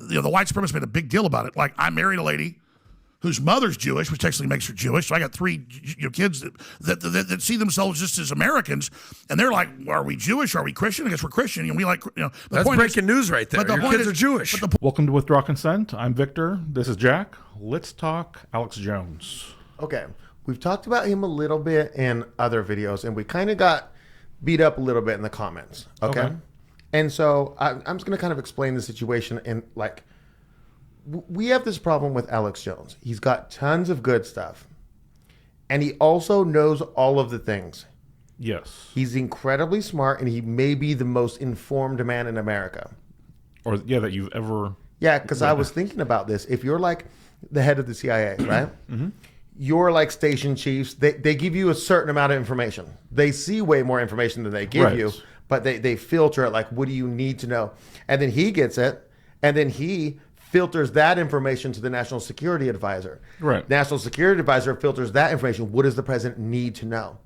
the white supremacists made a big deal about it. Like, I married a lady whose mother's Jewish, which actually makes her Jewish. So I got 3 kids that see themselves just as Americans, and they're like, well, "Are we Jewish? Are we Christian? I guess we're Christian." And we like, that's breaking news right there. Your kids are Jewish. Welcome to Withdraw Consent. I'm Victor. This is Jack. Let's talk Alex Jones. Okay, we've talked about him a little bit in other videos, and we kind of got beat up a little bit in the comments. Okay, and so I'm just going to kind of explain the situation and like. We have this problem with Alex Jones. He's got tons of good stuff. And he also knows all of the things. Yes. He's incredibly smart, and he may be the most informed man in America. Or, that you've ever... Yeah, because I was thinking about this. If you're like the head of the CIA, right? You're like station chiefs. They give you a certain amount of information. They see way more information than they give you, but they filter it like, what do you need to know? And then he gets it, and then he filters that information to the National Security Advisor. Right. National Security Advisor filters that information. What does the president need to know?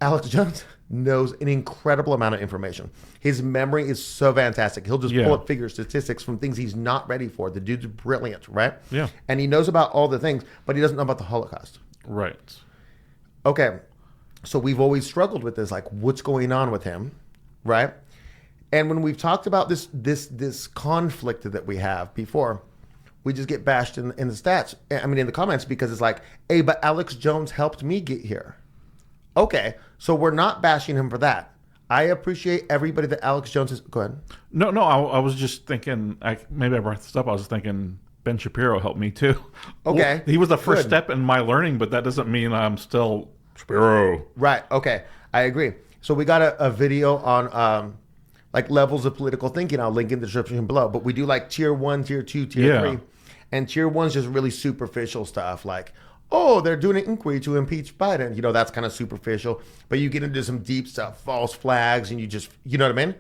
Alex Jones knows an incredible amount of information. His memory is so fantastic. He'll just pull up figure statistics from things he's not ready for. The dude's brilliant, right? Yeah. And he knows about all the things, but he doesn't know about the Holocaust. Right. Okay. So we've always struggled with this, like what's going on with him, right? And when we've talked about this conflict that we have before, we just get bashed in the stats. I mean, in the comments, because it's like, hey, but Alex Jones helped me get here. Okay, so we're not bashing him for that. I appreciate everybody that Alex Jones is. Go ahead. No, I was just thinking, maybe I brought this up. I was thinking Ben Shapiro helped me too. Okay. Well, he was the first step in my learning, but that doesn't mean I'm still Shapiro. Right, okay, I agree. So we got a video on... like levels of political thinking. I'll link in the description below. But we do like tier 1, tier 2, tier 3. And tier 1's just really superficial stuff like, oh, they're doing an inquiry to impeach Biden. That's kind of superficial. But you get into some deep stuff, false flags, and you just, you know what I mean?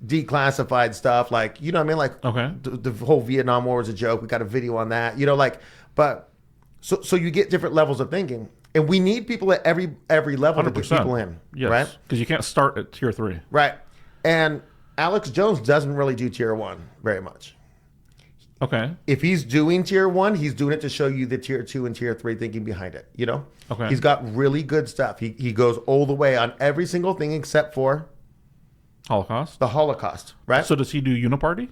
Declassified stuff, like, you know what I mean? Like, the whole Vietnam War was a joke. We got a video on that, but so you get different levels of thinking. And we need people at every level 100%. To get people in, right? Because you can't start at tier 3. Right. And Alex Jones doesn't really do tier 1 very much. Okay. If he's doing tier 1, he's doing it to show you the tier 2 and tier 3 thinking behind it, Okay. He's got really good stuff. He goes all the way on every single thing except for Holocaust. The Holocaust, right? So does he do uniparty?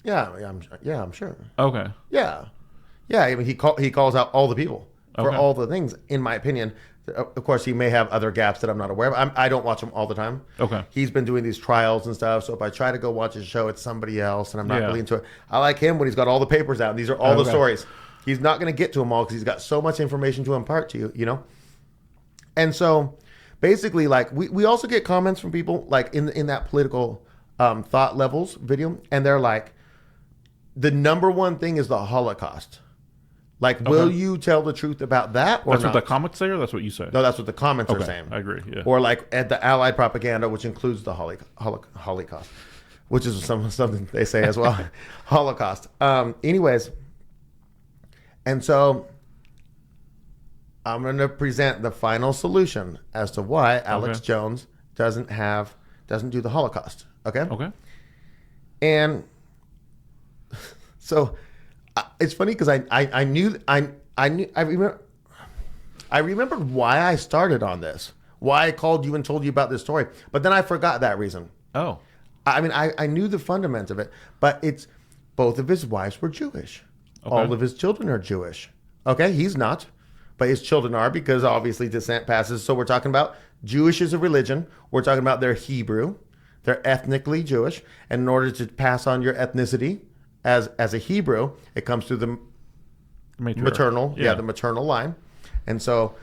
Yeah, I'm sure. Okay. Yeah. I mean, he calls out all the people for all the things, in my opinion. Of course, he may have other gaps that I'm not aware of. I don't watch him all the time. Okay. He's been doing these trials and stuff. So if I try to go watch his show, it's somebody else, and I'm not really into it. I like him when he's got all the papers out. And these are all the stories. He's not going to get to them all because he's got so much information to impart to you, And so basically, like, we also get comments from people like in that political thought levels video, and they're like, the number one thing is the Holocaust. Like, will you tell the truth about that or that's not? What the comments say, or that's what you say? No, that's what the comments are saying. I agree, yeah. Or like at the Allied propaganda, which includes the Holocaust, which is something they say as well. Holocaust. Anyways, and so I'm going to present the final solution as to why Alex Jones doesn't do the Holocaust. Okay? Okay. And so... it's funny because I remembered why I started on this, why I called you and told you about this story, but then I forgot that reason. Oh, I mean, I knew the fundamentals of it, but it's both of his wives were Jewish. Okay. All of his children are Jewish. Okay, he's not, but his children are because obviously descent passes. So we're talking about Jewish as a religion. We're talking about they're Hebrew, they're ethnically Jewish, and in order to pass on your ethnicity as a Hebrew, it comes through the maternal, the maternal line. And so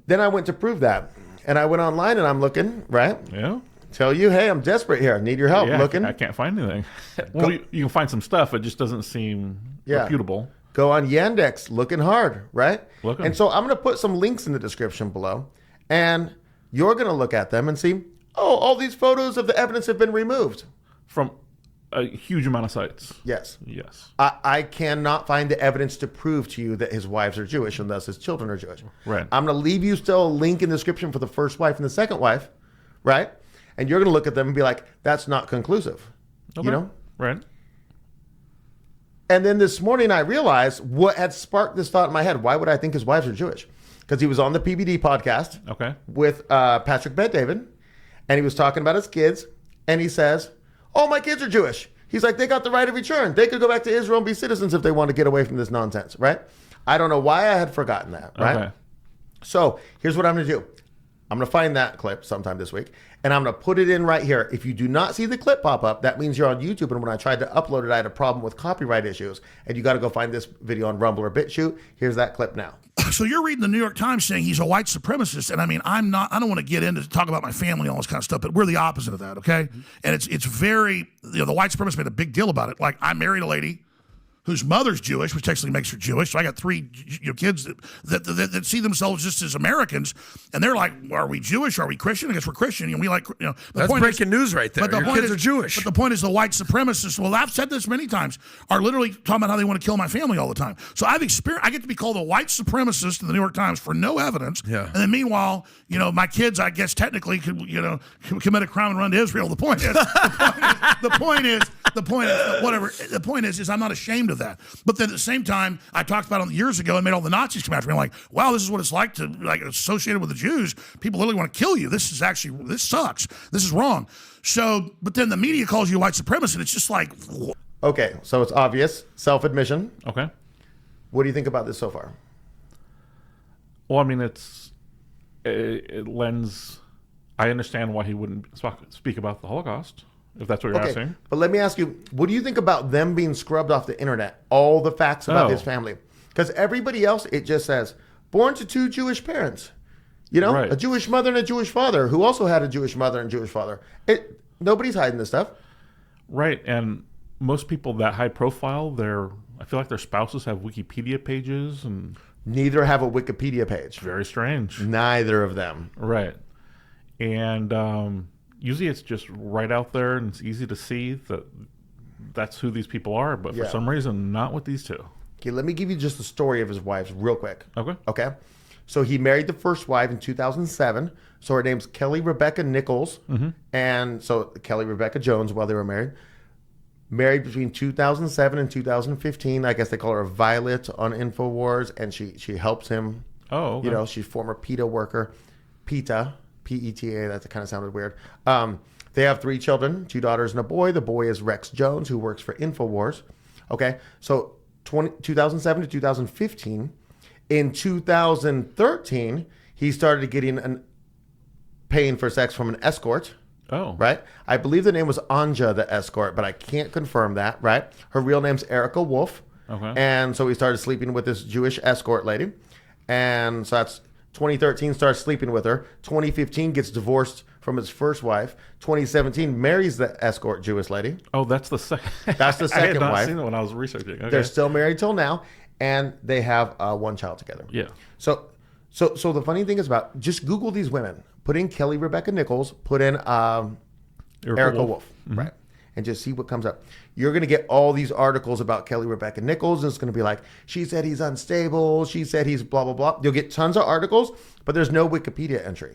then I went to prove that. And I went online and I'm looking, right? Yeah. Tell you, hey, I'm desperate here. Need your help. Looking. I can't find anything. Well, you can find some stuff. It just doesn't seem reputable. Go on Yandex, looking hard, right? Looking. And so I'm going to put some links in the description below. And you're going to look at them and see, oh, all these photos of the evidence have been removed. From a huge amount of sites. Yes. Yes. I cannot find the evidence to prove to you that his wives are Jewish and thus his children are Jewish. Right. I'm going to leave you still a link in the description for the first wife and the second wife, right? And you're going to look at them and be like, that's not conclusive. Okay. You know? Right. And then this morning I realized what had sparked this thought in my head. Why would I think his wives are Jewish? Because he was on the PBD podcast with Patrick Bet-David, and he was talking about his kids, and he says, oh, my kids are Jewish. He's like, they got the right of return. They could go back to Israel and be citizens if they want to get away from this nonsense, right? I don't know why I had forgotten that, right? Okay. So here's what I'm going to do. I'm going to find that clip sometime this week, and I'm going to put it in right here. If you do not see the clip pop up, that means you're on YouTube, and when I tried to upload it, I had a problem with copyright issues, and you got to go find this video on Rumble or BitChute. Here's that clip now. So you're reading the New York Times saying he's a white supremacist, and I mean, I don't want to get into talk about my family and all this kind of stuff, but we're the opposite of that, okay? And it's very, the white supremacists made a big deal about it. Like, I married a lady whose mother's Jewish, which actually makes her Jewish. So I got three kids that see themselves just as Americans, and they're like, well, "Are we Jewish? Are we Christian? I guess we're Christian." And we like, That's breaking news right there. Your kids are Jewish. But the point is, the white supremacists. Well, I've said this many times. Are literally talking about how they want to kill my family all the time. So I've experienced. I get to be called a white supremacist in the New York Times for no evidence. Yeah. And then meanwhile, my kids, I guess technically could, commit a crime and run to Israel. The point is, I'm not ashamed of that. But then at the same time, I talked about it years ago and made all the Nazis come after me. I'm like, wow, this is what it's like to associated with the Jews. People literally want to kill you. This sucks. This is wrong. So, but then the media calls you a white supremacist. It's just like, Okay, so it's obvious. Self-admission. Okay. What do you think about this so far? Well, I mean, it lends. I understand why he wouldn't speak about the Holocaust, if that's what you're asking. But let me ask you, what do you think about them being scrubbed off the internet? All the facts about his family. Because everybody else, it just says, born to two Jewish parents. Right. A Jewish mother and a Jewish father who also had a Jewish mother and Jewish father. Nobody's hiding this stuff. Right. And most people that high profile, I feel like their spouses have Wikipedia pages, and Neither have a Wikipedia page. very strange. Neither of them. Right. And usually it's just right out there, and it's easy to see that that's who these people are. But for some reason, not with these two. Okay, let me give you just the story of his wives real quick. Okay. So he married the first wife in 2007. So her name's Kelly Rebecca Nichols. And so Kelly Rebecca Jones while they were married. Married between 2007 and 2015. I guess they call her Violet on InfoWars. And she helps him. Oh, okay. She's former PETA worker. PETA, P-E-T-A, that kind of sounded weird. They have 3 children, 2 daughters and a boy. The boy is Rex Jones, who works for InfoWars. Okay, so 2007 to 2015. In 2013, he started getting paying for sex from an escort. Oh. Right? I believe the name was Anja, the escort, but I can't confirm that, right? Her real name's Erica Wolf. Okay. And so he started sleeping with this Jewish escort lady. And so that's 2013, starts sleeping with her. 2015, gets divorced from his first wife. 2017, marries the escort Jewish lady. Oh, that's the second. That's the I had second not wife. seen it when I was researching. Okay. They're still married till now, and they have 1 child together. Yeah. So the funny thing is about, just Google these women. Put in Kelly Rebecca Nichols. Put in Erica Wolf. Right. And just see what comes up. You're going to get all these articles about Kelly Rebecca Nichols. And it's going to be like, she said he's unstable. She said he's blah, blah, blah. You'll get tons of articles, but there's no Wikipedia entry.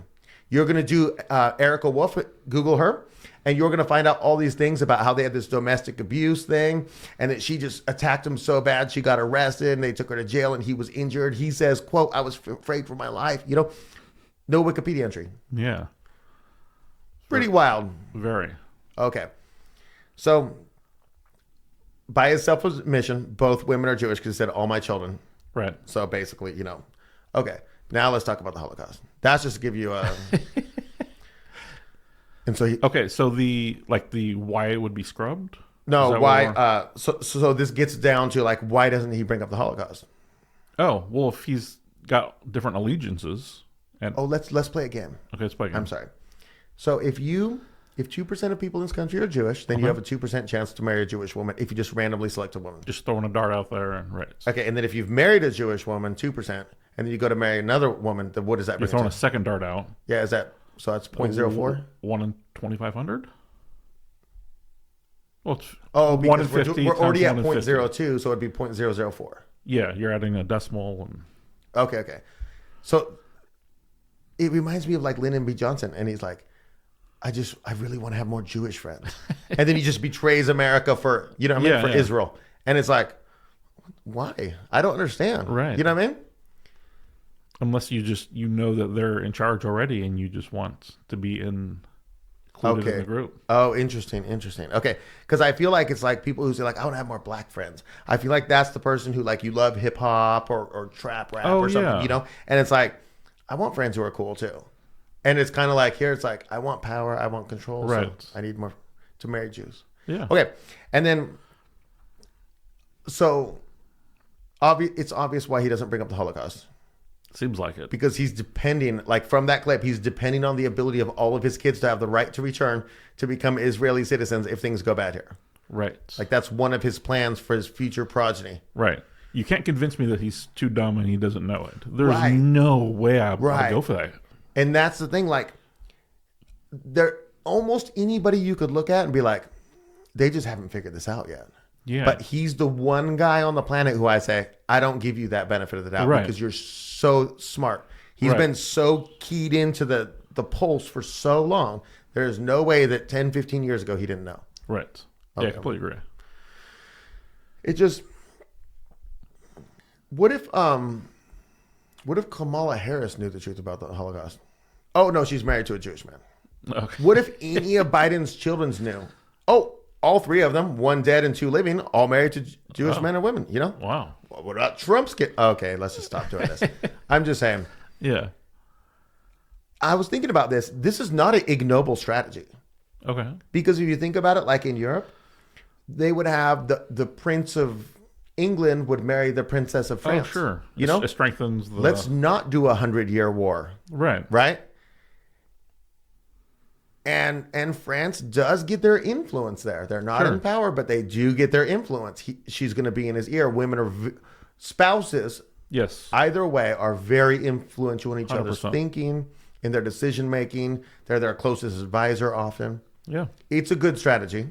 You're going to do Erica Wolf, Google her, and you're going to find out all these things about how they had this domestic abuse thing, and that she just attacked him so bad she got arrested, and they took her to jail, and he was injured. He says, quote, I was afraid for my life. No Wikipedia entry. Yeah. Pretty wild. Very. Okay. So, by his self-admission, both women are Jewish because he said, all my children. Right. So basically, Okay. Now let's talk about the Holocaust. That's just to give you a... And so so the why it would be scrubbed? No, why? So this gets down to why doesn't he bring up the Holocaust? Oh, well, if he's got different allegiances, and let's play a game. Okay, let's play a game. I'm sorry. So if 2% of people in this country are Jewish, then you have a 2% chance to marry a Jewish woman if you just randomly select a woman. Just throwing a dart out there, and right. Okay, and then if you've married a Jewish woman, 2%, and then you go to marry another woman, then what does that mean? You're throwing a second dart out. Yeah, so that's 0.04? 1 in 2,500? Well, it's because we're already at 0.02, so it'd be 0.004. Yeah, you're adding a decimal. And... Okay. So it reminds me of Lyndon B. Johnson, and he's like, I really want to have more Jewish friends. And then he just betrays America for, you know what I mean, for Israel. And it's like, why? I don't understand. Right. You know what I mean? Unless you know that they're in charge already and you just want to be included in the group. Oh, interesting. Okay. Because I feel like it's like people who say like, I want to have more black friends. I feel like that's the person who like, you love hip hop or trap rap or something, you know? And it's like, I want friends who are cool too. And it's kind of like here, it's like, I want power, I want control. Right. So I need more to marry Jews. Yeah. Okay. And then, so it's obvious why he doesn't bring up the Holocaust. Seems like it. Because he's depending, like from that clip, he's depending on the ability of all of his kids to have the right to return to become Israeli citizens if things go bad here. Right. Like that's one of his plans for his future progeny. Right. You can't convince me that he's too dumb and he doesn't know it. There's no way I'd go for that. And that's the thing, like, there almost anybody you could look at and be like, they just haven't figured this out yet. Yeah. But he's the one guy on the planet who I say, I don't give you that benefit of the doubt because you're so smart. He's been so keyed into the pulse for so long. There's no way that 10, 15 years ago he didn't know. Right. Okay. Yeah, I completely agree. It just, what if Kamala Harris knew the truth about the Holocaust? Oh, no, she's married to a Jewish man. Okay. What if any of Biden's children knew? Oh, all three of them, one dead and two living, all married to Jewish men and women, you know? Wow. What about Trump's kid? Okay, let's just stop doing this. I'm just saying. Yeah. I was thinking about this. This is not an ignoble strategy. Okay. Because if you think about it, like in Europe, they would have the Prince of England would marry the Princess of France. Oh, sure. You know? It strengthens the... Let's not do 100-year war. Right. Right? And France does get their influence there. They're not in power, but they do get their influence. She's going to be in his ear. Women are spouses. Yes. Either way are very influential in each 100%. other's thinking, in their decision making. They're their closest advisor often. Yeah. It's a good strategy.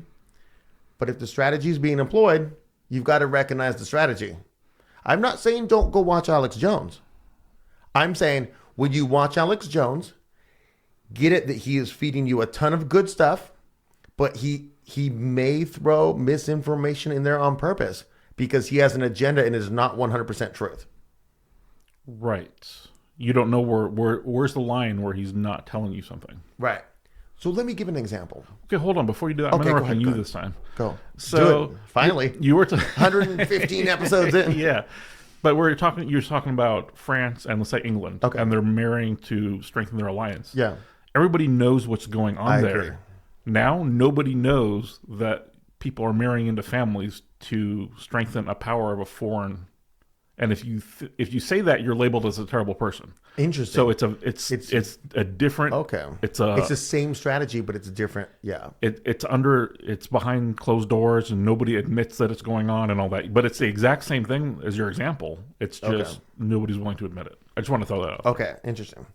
But if the strategy is being employed, you've got to recognize the strategy. I'm not saying don't go watch Alex Jones. I'm saying when you watch Alex Jones, get it that he is feeding you a ton of good stuff, but he may throw misinformation in there on purpose because he has an agenda and is not 100% truth. Right. You don't know where's the line where he's not telling you something. Right. So let me give an example. Okay, hold on. Before you do that, I'm interrupting you this time. Go. So do it. Finally, you were 115 episodes in. Yeah. But you're talking about France and let's say England. Okay. And they're marrying to strengthen their alliance. Yeah. Everybody knows what's going on I there. agree. Now, nobody knows that people are marrying into families to strengthen a power of a foreign. And if you say that, you're labeled as a terrible person. Interesting. So it's a different. Okay. It's the same strategy, but it's different. Yeah. It's behind closed doors and nobody admits that it's going on and all that. But it's the exact same thing as your example. It's just nobody's willing to admit it. I just want to throw that out. Okay. Interesting.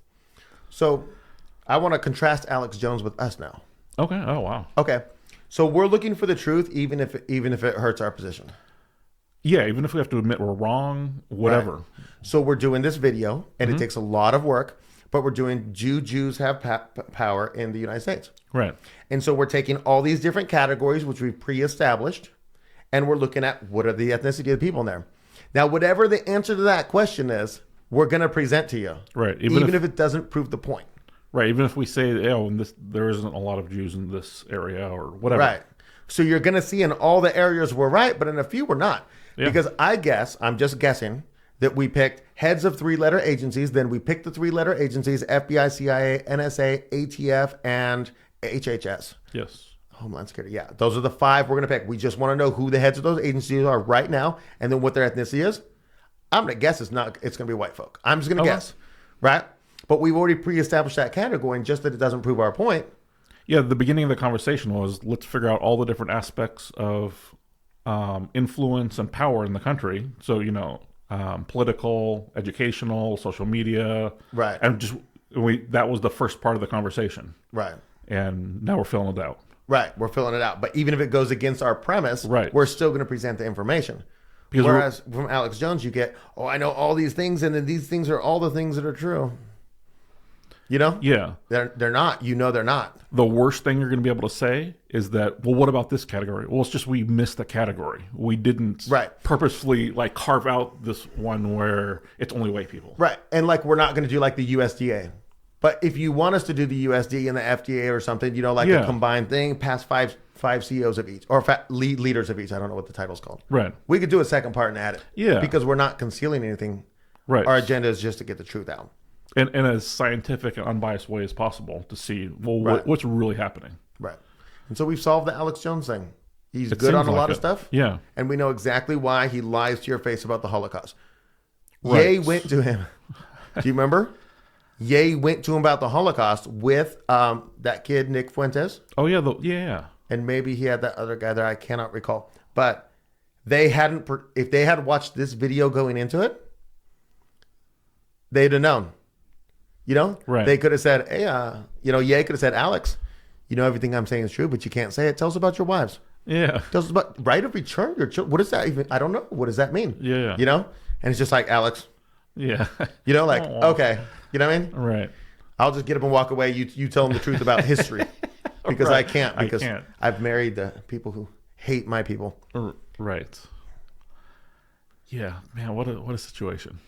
So I want to contrast Alex Jones with us now. Okay. Oh wow. Okay. So we're looking for the truth, even if it hurts our position. Yeah, even if we have to admit we're wrong, whatever. Right. So we're doing this video, and it takes a lot of work, but we're doing Jews have power in the United States. Right. And so we're taking all these different categories, which we've pre-established, and we're looking at what are the ethnicity of the people in there. Now, whatever the answer to that question is, we're going to present to you. Right. Even if it doesn't prove the point. Right. Even if we say, there isn't a lot of Jews in this area or whatever. Right. So you're going to see in all the areas we're right, but in a few we're not. Yeah. Because I'm just guessing, that we picked heads of 3-letter agencies. Then we picked the 3-letter agencies, FBI, CIA, NSA, ATF, and HHS. Yes. Homeland Security. Yeah. Those are the 5 we're going to pick. We just want to know who the heads of those agencies are right now and then what their ethnicity is. I'm going to guess it's going to be white folk. I'm just going to guess. Right? But we've already pre-established that category, and just that it doesn't prove our point. Yeah. The beginning of the conversation was let's figure out all the different aspects of influence and power in the country. So, political, educational, social media. Right. And that was the first part of the conversation. Right. And now we're filling it out. Right. We're filling it out. But even if it goes against our premise, we're still going to present the information. Because whereas from Alex Jones, you get, I know all these things, and then these things are all the things that are true. You know? Yeah. They're not. You know they're not. The worst thing you're going to be able to say is that, well, what about this category? Well, it's just we missed the category. We didn't purposefully like carve out this one where it's only white people. Right. And like we're not going to do like the USDA. But if you want us to do the USD and the FDA or something, you know, like a combined thing, past five CEOs of each, or leaders of each. I don't know what the title's called. Right. We could do a second part and add it. Yeah. Because we're not concealing anything. Right. Our agenda is just to get the truth out. In as scientific and unbiased way as possible to see, well, what's really happening. Right. And so we've solved the Alex Jones thing. He's good on a lot of stuff. Yeah. And we know exactly why he lies to your face about the Holocaust. Right. Ye went to him. Do you remember? Ye went to him about the Holocaust with that kid, Nick Fuentes. Oh, yeah. Yeah. And maybe he had that other guy there. I cannot recall. But they hadn't, if they had watched this video going into it, they'd have known. You know? Right. They could have said, hey, you know, Ye could have said, Alex, you know, everything I'm saying is true, but you can't say it. Tell us about your wives. Yeah. Tell us about right of return your children. What does that even, I don't know. What does that mean? Yeah. You know? And it's just like, Alex. Yeah. You know, like, okay. You know what I mean? Right. I'll just get up and walk away. You tell them the truth about history. Because I can't. Because I've married the people who hate my people. Right. Yeah. Man, what a situation.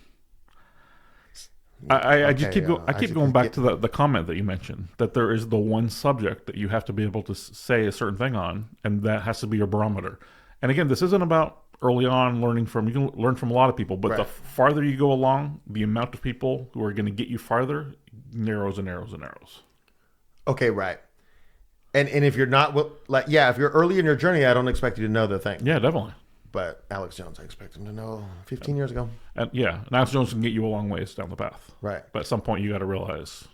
I just keep going back to the comment that you mentioned, that there is the one subject that you have to be able to say a certain thing on, and that has to be your barometer. And again, this isn't about early on learning from, you can learn from a lot of people, but the farther you go along, the amount of people who are going to get you farther narrows and narrows and narrows. Okay, right. And if you're not, like, yeah, if you're early in your journey, I don't expect you to know the thing. Yeah, definitely. But Alex Jones, I expect him to know 15 years ago. And Alex Jones can get you a long ways down the path. Right. But at some point, you got to realize.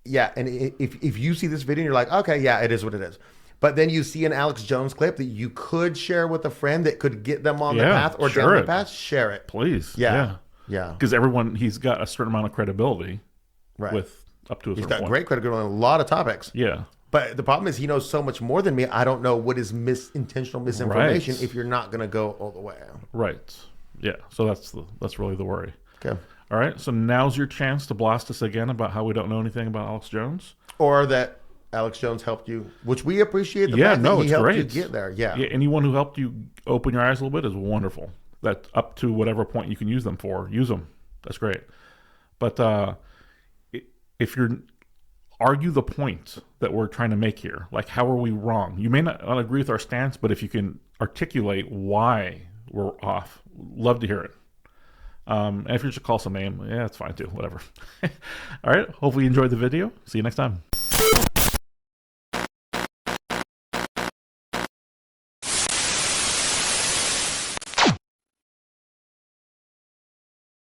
Yeah, and if you see this video and you're like, okay, yeah, it is what it is. But then you see an Alex Jones clip that you could share with a friend that could get them on the path or down the path, share it. Please. Yeah. Because he's got a certain amount of credibility with up to a certain point. He's got great credibility on a lot of topics. Yeah. But the problem is he knows so much more than me. I don't know what is intentional misinformation if you're not going to go all the way. Right. Yeah. So that's really the worry. Okay. All right. So now's your chance to blast us again about how we don't know anything about Alex Jones. Or that Alex Jones helped you, which we appreciate the fact that he helped you get there. Yeah. Anyone who helped you open your eyes a little bit is wonderful. That up to whatever point you can use them for, use them. That's great. But if you're argue the point that we're trying to make here, like how are we wrong? You may not agree with our stance, but if you can articulate why we're off, love to hear it. And if you just call some name, yeah, it's fine too. Whatever. All right. Hopefully you enjoyed the video. See you next time.